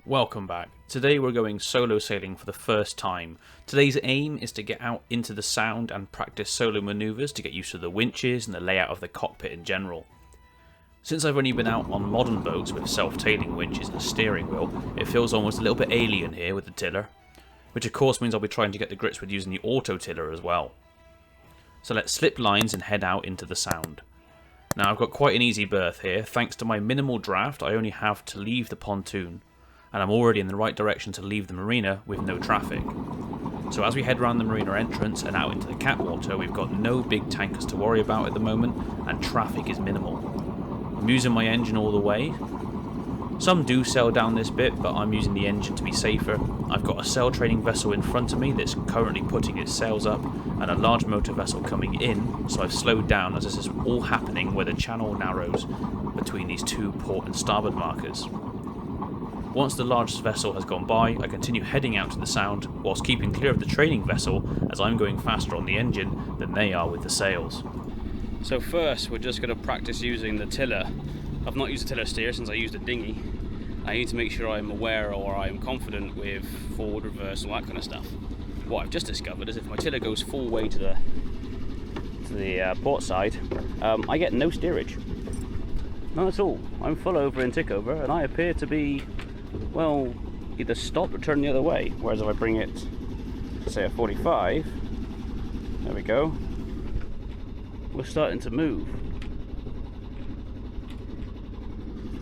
Welcome back. Today we're going solo sailing for the first time. Today's aim is to get out into the Sound and practice solo manoeuvres to get used to the winches and the layout of the cockpit in general. Since I've only been out on modern boats with self-tailing winches and a steering wheel, it feels almost a little bit alien here with the tiller, which of course means I'll be trying to get the grips with using the auto tiller as well. So let's slip lines and head out into the Sound. Now I've got quite an easy berth here. Thanks to my minimal draft, I only have to leave the pontoon, and I'm already in the right direction to leave the marina with no traffic. So as we head around the marina entrance and out into the catwater, we've got no big tankers to worry about at the moment, and traffic is minimal. I'm using my engine all the way. Some do sail down this bit, but I'm using the engine to be safer. I've got a sail training vessel in front of me that's currently putting its sails up, and a large motor vessel coming in, so I've slowed down as this is all happening where the channel narrows between these two port and starboard markers. Once the largest vessel has gone by, I continue heading out to the Sound, whilst keeping clear of the training vessel as I'm going faster on the engine than they are with the sails. So first we're just going to practice using the tiller. I've not used a tiller steer since I used a dinghy. I need to make sure I'm aware or I'm confident with forward, reverse, all that kind of stuff. What I've just discovered is if my tiller goes full way to the port side, I get no steerage. None at all. I'm full over and tick over, and I appear to be, well, either stopped or turned the other way. Whereas if I bring it, say, a 45, there we go, we're starting to move,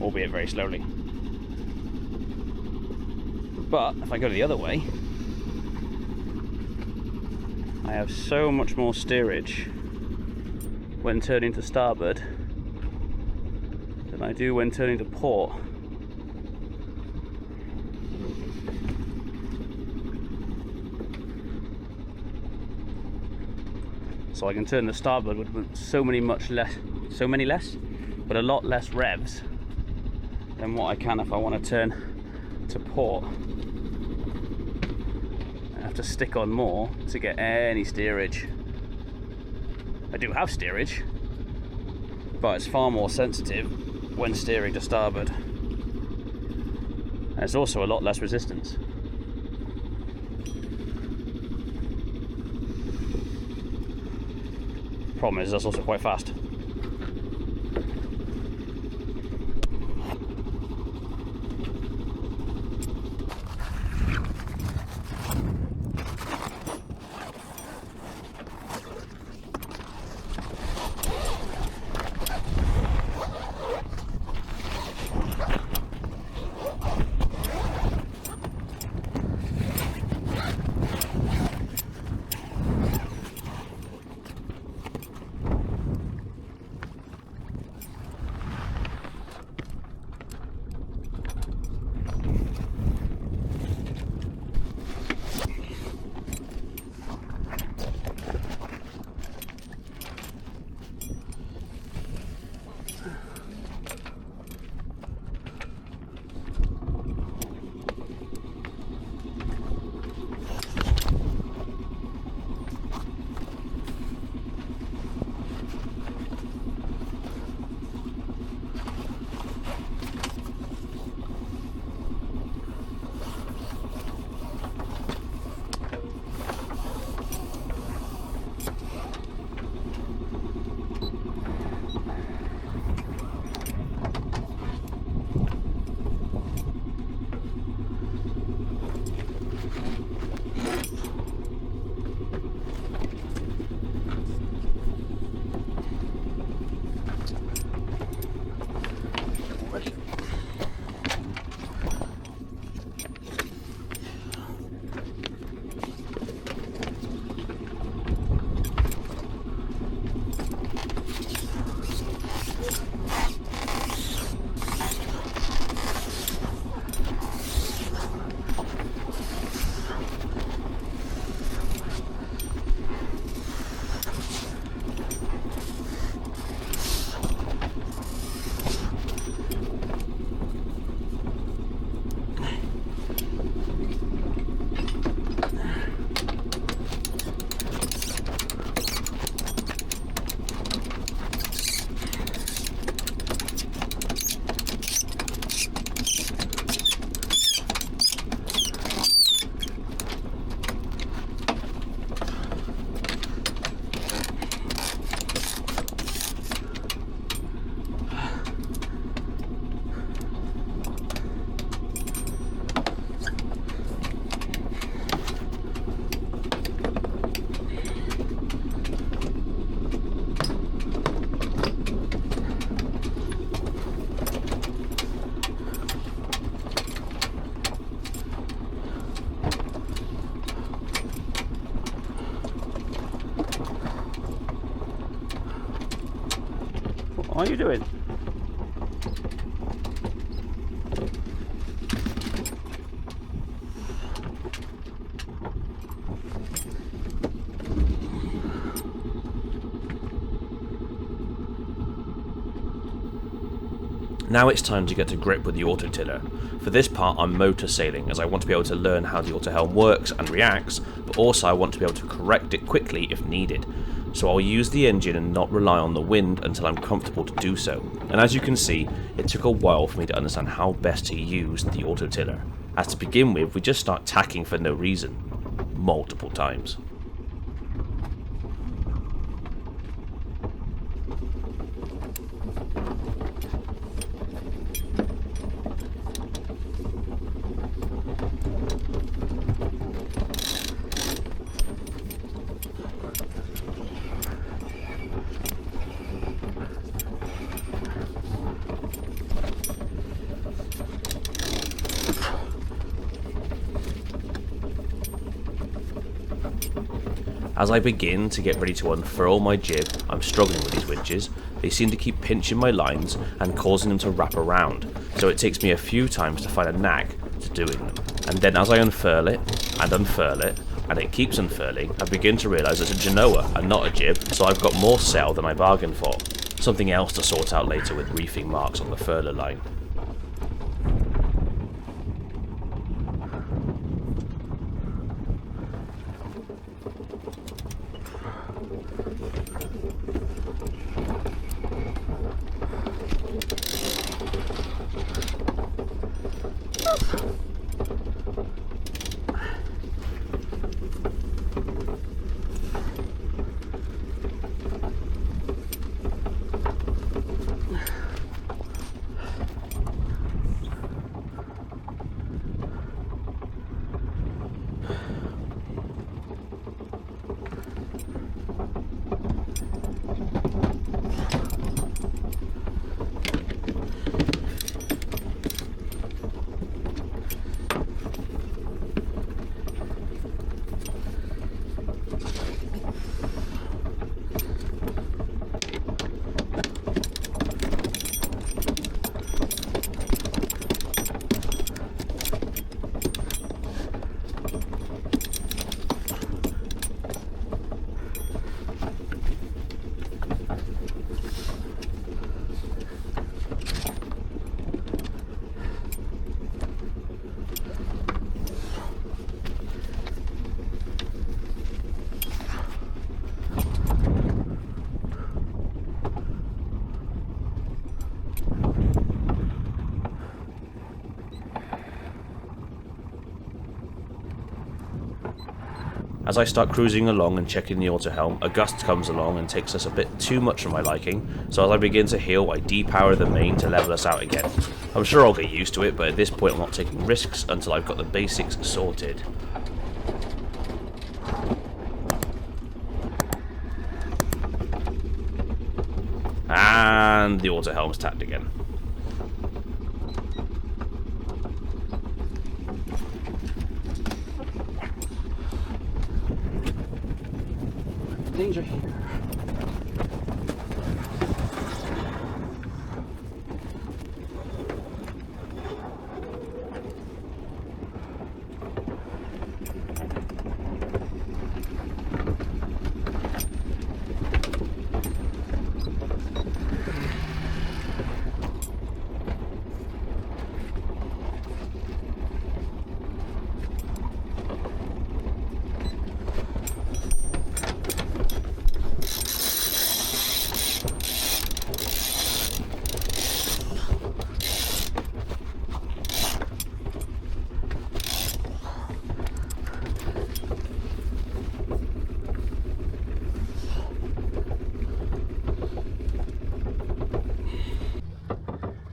albeit very slowly. But if I go the other way, I have so much more steerage when turning to starboard than I do when turning to port. So I can turn to starboard with but a lot less revs than what I can if I want to turn to port. I have to stick on more to get any steerage. I do have steerage, but it's far more sensitive when steering to starboard. And it's also a lot less resistance. Problem is, that's also quite fast. What are you doing? Now it's time to get to grip with the autotiller. For this part I'm motor sailing, as I want to be able to learn how the Autohelm works and reacts, but also I want to be able to correct it quickly if needed. So I'll use the engine and not rely on the wind until I'm comfortable to do so. And as you can see, it took a while for me to understand how best to use the autotiller. As to begin with, we just start tacking for no reason. Multiple times. As I begin to get ready to unfurl my jib, I'm struggling with these winches. They seem to keep pinching my lines and causing them to wrap around, so it takes me a few times to find a knack to doing them. And then as I unfurl it, and it keeps unfurling, I begin to realise it's a genoa and not a jib, so I've got more sail than I bargained for. Something else to sort out later with reefing marks on the furler line. As I start cruising along and checking the Autohelm, a gust comes along and takes us a bit too much for my liking, so as I begin to heel, I depower the main to level us out again. I'm sure I'll get used to it, but at this point I'm not taking risks until I've got the basics sorted. And the Autohelm's tapped again. Danger here.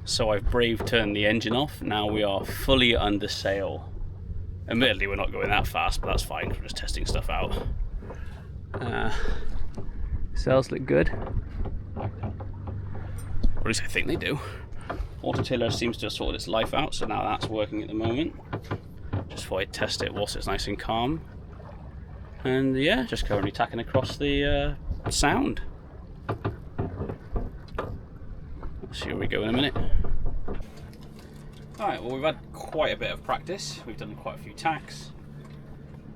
So I've brave turned the engine off. Now we are fully under sail. Admittedly, we're not going that fast, but that's fine. We're just testing stuff out. Sails look good. Or at least I think they do. Autotiller seems to have sorted its life out, so now that's working at the moment. Just thought I'd test it whilst it's nice and calm. And yeah, just currently tacking across the sound. See where we go in a minute. Alright, well we've had quite a bit of practice. We've done quite a few tacks.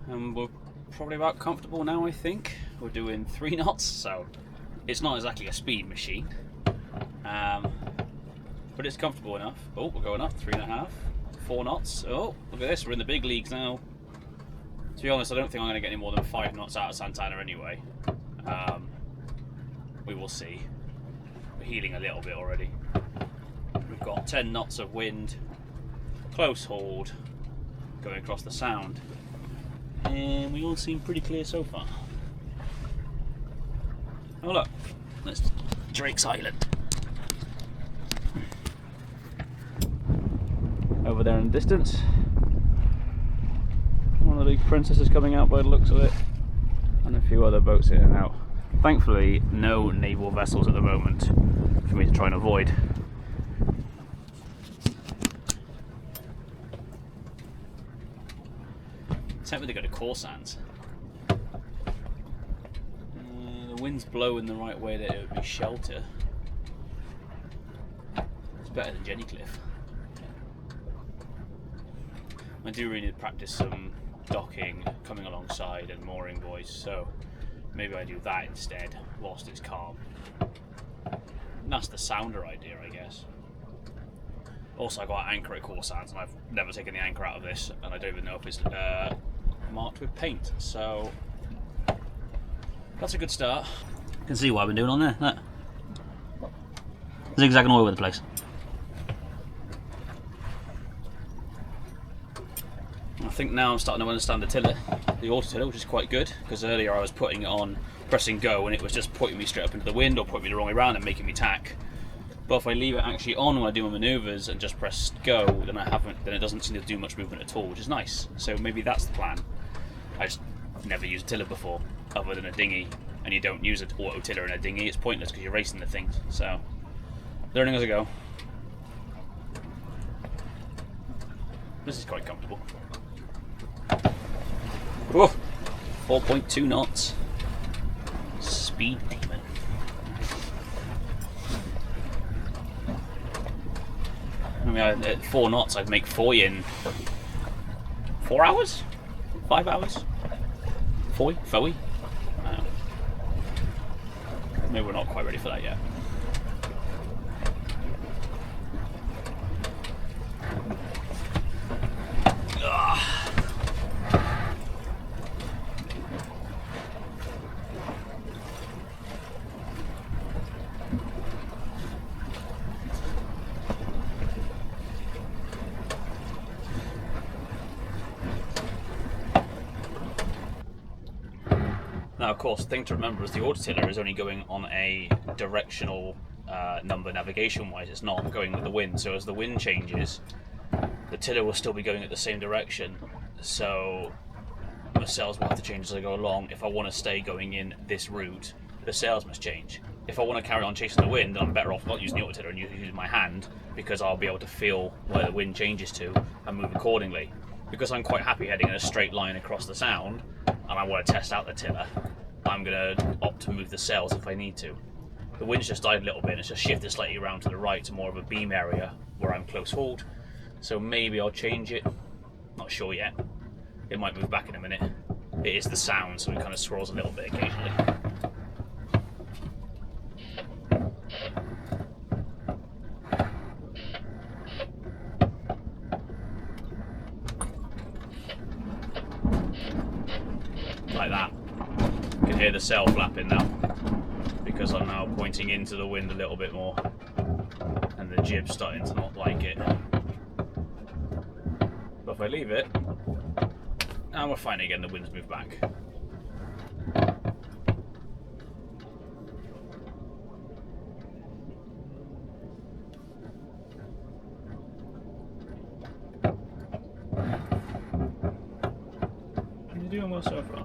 And we're probably about comfortable now, I think. We're doing 3 knots, so it's not exactly a speed machine. But it's comfortable enough. Oh, we're going up, 3.5, 4 knots. Oh, look at this, we're in the big leagues now. To be honest, I don't think I'm going to get any more than 5 knots out of Santana anyway. We will see. We're healing a little bit already. We've got 10 knots of wind, close hold, going across the sound. And we all seem pretty clear so far. Oh look, that's Drake's Island. Over there in the distance, one of the big princesses coming out by the looks of it, and a few other boats in and out. Thankfully, no naval vessels at the moment for me to try and avoid. Tempted to go to Corsans. The wind's blowing the right way that it would be shelter. It's better than Jenny Cliff. I do really need to practice some docking, coming alongside and mooring buoys, so maybe I do that instead whilst it's calm. And that's the sounder idea, I guess. Also, I got an anchor at Corsans and I've never taken the anchor out of this, and I don't even know if it's marked with paint, so that's a good start. You can see what I've been doing on there. Look. Zigzagging all over the place. I think now I'm starting to understand the tiller, the auto tiller, which is quite good, because earlier I was putting it on, pressing go, and it was just putting me straight up into the wind or putting me the wrong way around and making me tack. But if I leave it actually on when I do my manoeuvres and just press go, then it doesn't seem to do much movement at all, which is nice. So maybe that's the plan. I just never used a tiller before, other than a dinghy, and you don't use an auto tiller in a dinghy. It's pointless because you're racing the things. So, learning as I go. This is quite comfortable. Whoa, 4.2 knots. Speed demon. I mean, at 4 knots, I'd make Foy in 4 hours? 5 hours? Foy? Maybe we're not quite ready for that yet. Now, of course, the thing to remember is the auto tiller is only going on a directional number navigation-wise. It's not going with the wind. So as the wind changes, the tiller will still be going at the same direction. So the sails will have to change as I go along. If I want to stay going in this route, the sails must change. If I want to carry on chasing the wind, then I'm better off not using the auto tiller and using my hand, because I'll be able to feel where the wind changes to and move accordingly. Because I'm quite happy heading in a straight line across the sound, and I want to test out the tiller, I'm going to opt to move the sails if I need to. The wind's just died a little bit, and it's just shifted slightly around to the right to more of a beam area where I'm close hauled. So maybe I'll change it. Not sure yet. It might move back in a minute. It is the sound, so it kind of swirls a little bit occasionally. Like that. You can hear the sail flapping now, because I'm now pointing into the wind a little bit more, and the jib's starting to not like it. But if I leave it, and we're fine again, the wind's moved back. You're doing well so far.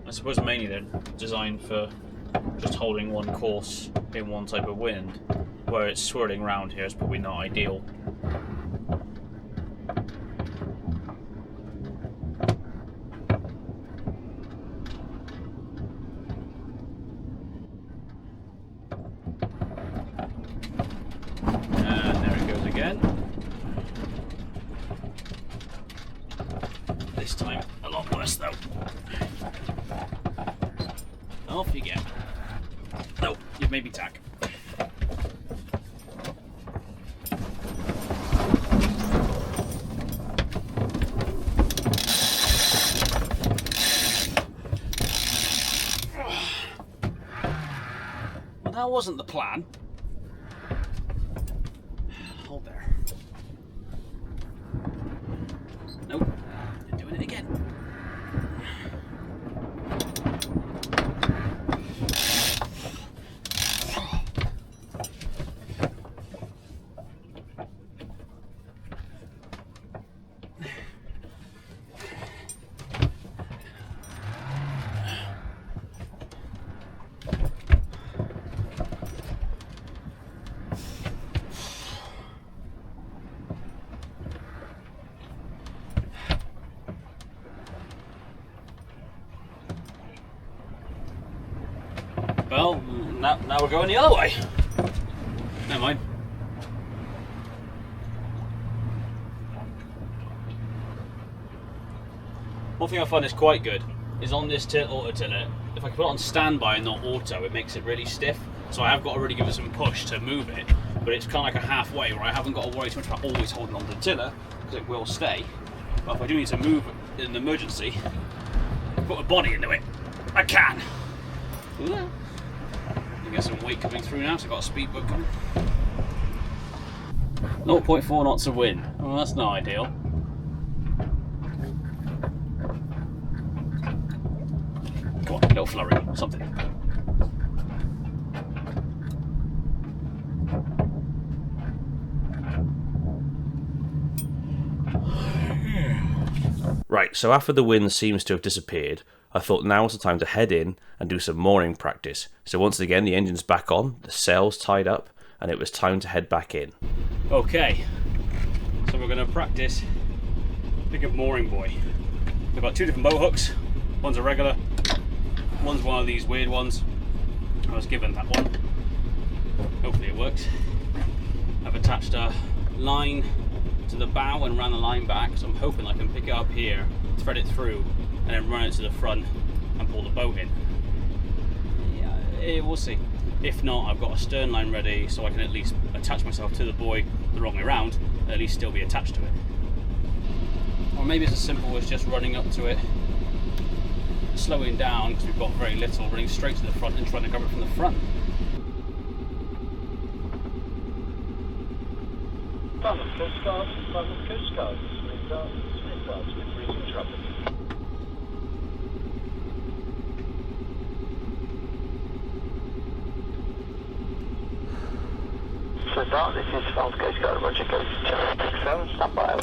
I suppose mainly they're designed for just holding one course in one type of wind. Where it's swirling around here is probably not ideal. again. This time, a lot worse though. Off you get. No, you've made me tack. Well, that wasn't the plan. Hold there. Nope, you're doing it again. Well, now we're going the other way. Never mind. One thing I find is quite good is on this auto tiller, if I can put it on standby and not auto, it makes it really stiff. So I have got to really give it some push to move it, but it's kind of like a halfway where I haven't got to worry too much about always holding on to the tiller because it will stay. But if I do need to move in an emergency, put a body into it, I can. Yeah. You get some weight coming through now, so I've got a speedboat coming. 0.4 knots of wind. Well, that's not ideal. Come on, a little flurry, something. Right, so after the wind seems to have disappeared, I thought now was the time to head in and do some mooring practice. So once again, the engine's back on, the sail's tied up, and it was time to head back in. Okay, so we're going to practice pick up mooring buoy. We've got two different boat hooks. One's a regular, one's one of these weird ones. I was given that one. Hopefully it works. I've attached a line to the bow and ran the line back, so I'm hoping I can pick it up here, thread it through, and then run it to the front and pull the boat in. Yeah, we'll see. If not, I've got a stern line ready so I can at least attach myself to the buoy the wrong way around and at least still be attached to it. Or maybe it's as simple as just running up to it, slowing down because we've got very little, running straight to the front and trying to grab it from the front. Coast Guard, Smith freezing traffic. So that, this is Falls Coast Guard, Roger, Coast 7, stand by.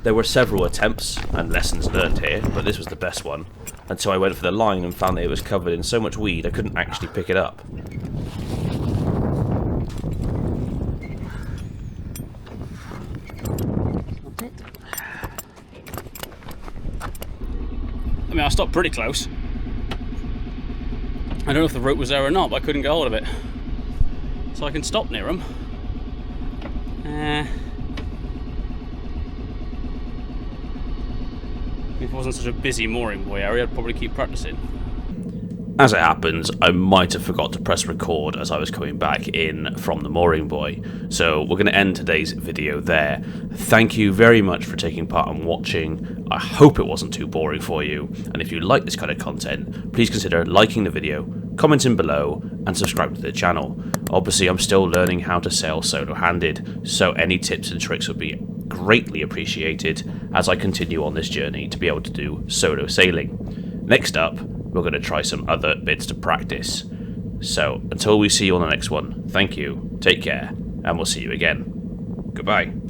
There were several attempts and lessons learned here, but this was the best one. And so I went for the line and found that it was covered in so much weed I couldn't actually pick it up. I mean, I stopped pretty close. I don't know if the rope was there or not, but I couldn't get hold of it. So I can stop near them. If it wasn't such a busy mooring buoy area, I'd probably keep practicing. As it happens, I might have forgot to press record as I was coming back in from the mooring buoy. So we're going to end today's video there. Thank you very much for taking part and watching. I hope it wasn't too boring for you. And if you like this kind of content, please consider liking the video, commenting below, and subscribe to the channel. Obviously, I'm still learning how to sail solo-handed, so any tips and tricks would be greatly appreciated as I continue on this journey to be able to do solo sailing. Next up, we're going to try some other bits to practice. So, until we see you on the next one, thank you, take care, and we'll see you again. Goodbye.